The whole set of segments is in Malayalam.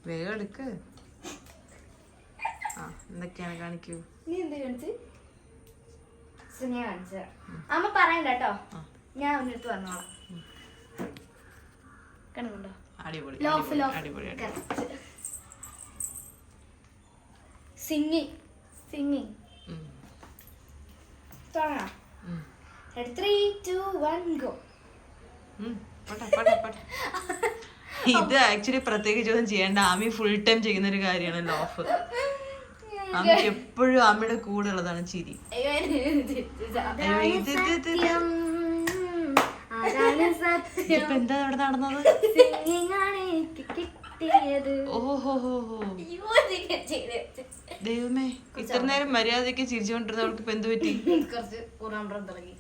വേഗം എടുക്ക്. ആ എന്തൊക്കെയാണ് കാണിക്കൂ. നീ എന്ത് കാണിച്ച്? ഞാൻ കാണിച്ചത് അമ്മ പറയണ്ട കേട്ടോ, ഞാൻ അവനടുത്ത് പറഞ്ഞോളാം. കണ്ടുണ്ടോ? അടിപൊളി അടിപൊളി. സിംഗിങ് സിംഗിങ് തുടങ്ങാം. 3, 2, 1 ഗോ. ഇത് ആക്ച്വലി പ്രത്യേകിച്ച് ഒന്നും ചെയ്യേണ്ട. ആമി ഫുൾ ടൈം ചെയ്യുന്ന ഒരു കാര്യമാണ് ലോഫ്. ആമിക്ക് എപ്പോഴും ആമിയുടെ കൂടെ ഉള്ളതാണ് ചിരി. ഇപ്പൊ എന്താ ഇവിടെ നടന്നത്? ദൈവമേ, ഇത്ര നേരം മര്യാദക്ക് ചിരിച്ചുകൊണ്ടിരുന്നവൾക്ക് ഇപ്പൊ എന്ത് പറ്റി? കുറച്ച് ഉറമ്പറം തുടങ്ങി.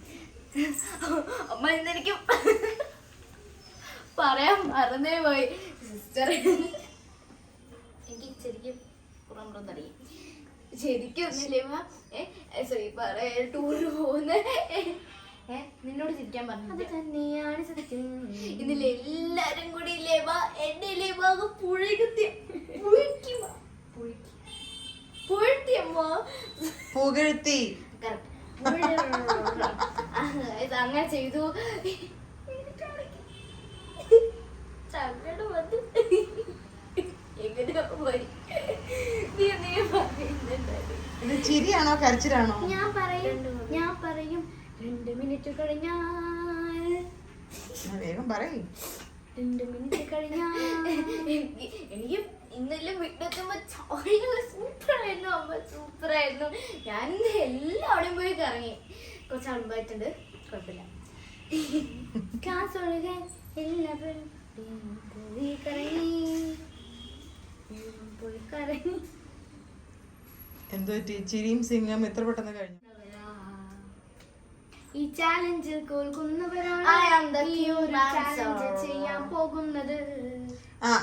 അമ്മ ഇന്നെനിക്ക് പറയാൻ മറന്നേ പോയി സിസ്റ്റർ. എനിക്ക് ശരിക്കും ഉറമ്പറം തുടങ്ങി. ശരിക്കും ഒന്നില്ലേ സോറി പറയാ ടൂറ് പോകുന്ന നിന്നോട് ചിരിക്കാൻ പറഞ്ഞു തന്നെയാണ് സത്യം. ഇന്നലെ എല്ലാരും കൂടി ഇല്ലേ എന്റെ ഇല്ലേ പുഴകുത്തി പുകഴ്ത്തി അങ്ങനെ ചെയ്തു. സങ്കടം വന്നു. എങ്ങനെയോ പോയി. ചിരിയാണോ കരച്ചിലാണോ? ഞാൻ പറയും 2 മിനിറ്റ് കഴിഞ്ഞാൽ. വേഗം പറയും. 2 മിനിറ്റ് കഴിഞ്ഞാൽ. എനിക്ക് ഇന്നെല്ലാം വീട്ടിലെത്തുമ്പോ സൂപ്പറായിരുന്നു. അമ്മ സൂപ്പറായിരുന്നു. ഞാൻ എല്ലാവിടെയും പോയി കറങ്ങി. കുറച്ച് അളുമ്പായിട്ടുണ്ട്, കുഴപ്പമില്ല. കാസോളുക എല്ലാവരും പോയി കറങ്ങി പോയി കറങ്ങി. എന്തോ ചിരിയും സിംഗം എത്ര പെട്ടെന്ന് കഴിഞ്ഞു. ഈ ചാലഞ്ച് തോൽക്കുന്നവരാണ് ചാലഞ്ച് ചെയ്യാൻ പോകുന്നത്.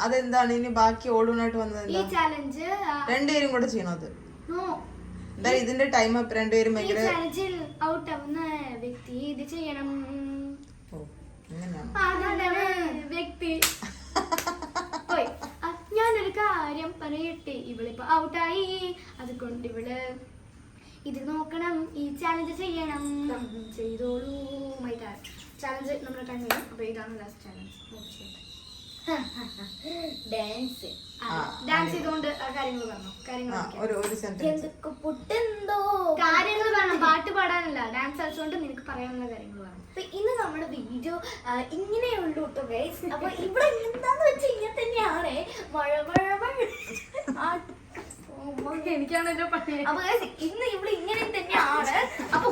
അതെന്താണ് ഇനി ബാക്കി ഓടുന്നായിട്ട് വന്നത്? ഈ ചാലഞ്ച് രണ്ടുപേരും കൂടെ ചെയ്യണോ? അത് എന്തായാലും ഇതിന്റെ ടൈം അപ്പ് രണ്ടുപേരും ഭയങ്കര ചാലഞ്ചിൽ ഔട്ട് ആവുന്ന വ്യക്തി ഇത് ചെയ്യണം. വ്യക്തി ഞാനൊരു കാര്യം പറയട്ടെ, ഇവളിപ്പോ ഔട്ടായി, അതുകൊണ്ട് ഇവള് ഇത് നോക്കണം, ഈ ചാലഞ്ച് ചെയ്യണം. ചെയ്തോളൂ. മൈ ചാലഞ്ച് നമ്മുടെ ടൈം ചെയ്യണം. അപ്പൊ ഇതാണ് ലാസ്റ്റ് ചാലഞ്ച്. ഡാൻസ് ഡാൻസ് ചെയ്തുകൊണ്ട് കാര്യങ്ങൾ പറഞ്ഞു. എന്തൊക്കെ പൊട്ടെന്തോ കാര്യങ്ങൾ വേണം, പാട്ട് പാടാനല്ല, ഡാൻസ് കളിച്ചുകൊണ്ട് നിനക്ക് പറയാനുള്ള കാര്യങ്ങൾ വേണം. അപ്പൊ ഇന്ന് നമ്മുടെ വീഡിയോ ഇങ്ങനെയുള്ളൂ കേട്ടോ ഗൈസ്. അപ്പൊ ഇവിടെ എന്താന്ന് വെച്ചാൽ ഇങ്ങനെ തന്നെയാണ്. മഴ എനിക്കാണല്ലോ പണി. അപ്പൊ ഇന്ന് ഇവിടെ ഇങ്ങനെ തന്നെയാണ്. അപ്പൊ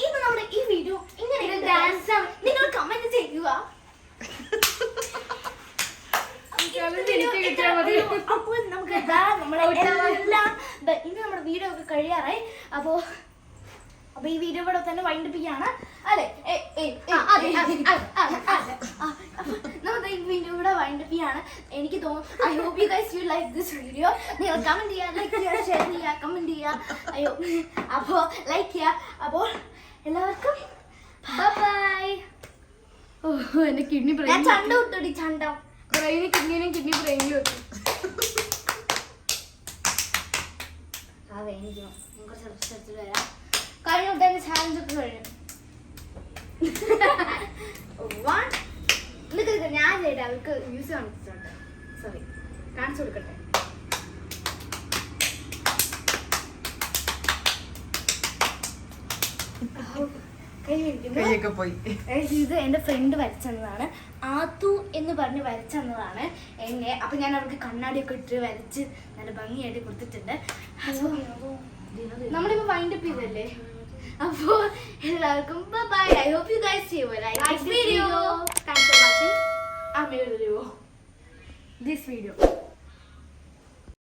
ഇന്ന് നമ്മുടെ ഈ വീഡിയോ ഇങ്ങനെ ഡാൻസ് ആണ്. നിങ്ങൾ കമന്റ് ചെയ്യുക. അപ്പോൾ നമുക്ക് ഇന്ന് നമ്മുടെ വീഡിയോ ഒക്കെ കഴിയാറായി. അപ്പൊ ഈ വീഡിയോ ഇവിടെ തന്നെ വൈൻഡപ്പ് ചെയ്യാണ് അല്ലെ? നമ്മുടെ ഈ വീഡിയോ ഇവിടെ വൈൻഡപ്പ് ചെയ്യാണ്. എനിക്ക് തോന്നുന്നു I hope you guys you like this video. നിങ്ങൾ കമന്റ് ചെയ്യുക, ലൈക്ക് ചെയ്യുക, ഷെയർ ചെയ്യുക, കമന്റ് ചെയ്യുക. അയ്യോ അപ്പോ ലൈക്ക് ചെയ്യുക. അപ്പോൾ എല്ലാവർക്കും ബൈ. ഓഹോ എന്റെ കിഡ്നി ബ്രെയിൻ ചണ്ട വിട്ടോടി. ചണ്ട ബ്രെയിന് കിഡ്നിനും കിഡ്നി ബ്രെയിനിലും വെക്കും. എനിക്ക് കുറച്ച് റിസർച്ചിൽ വരാം. കഴിഞ്ഞ തന്നെ ചാലഞ്ച് ഒക്കെ കഴിഞ്ഞു. ഞാൻ ചെയ്യട്ടെ, അവർക്ക് മ്യൂസ് കാണിച്ചിട്ടുണ്ട്. സോറി, കാണിച്ചു കൊടുക്കട്ടെ. ഇത് എന്റെ ഫ്രണ്ട് വരച്ചെന്നതാണ്. ആത്തു എന്ന് പറഞ്ഞ് വരച്ചെന്നതാണ് എന്നെ. അപ്പൊ ഞാൻ അവർക്ക് കണ്ണാടിയൊക്കെ ഇട്ട് വരച്ച് നല്ല ഭംഗിയായിട്ട് കൊടുത്തിട്ടുണ്ട്. നമ്മളിപ്പോ വൈൻഡപ്പ് ചെയ്തല്ലേ. അപ്പോ എല്ലാവർക്കും bye. I hope you guys see you like this video. Thanks for watching. I'm this video.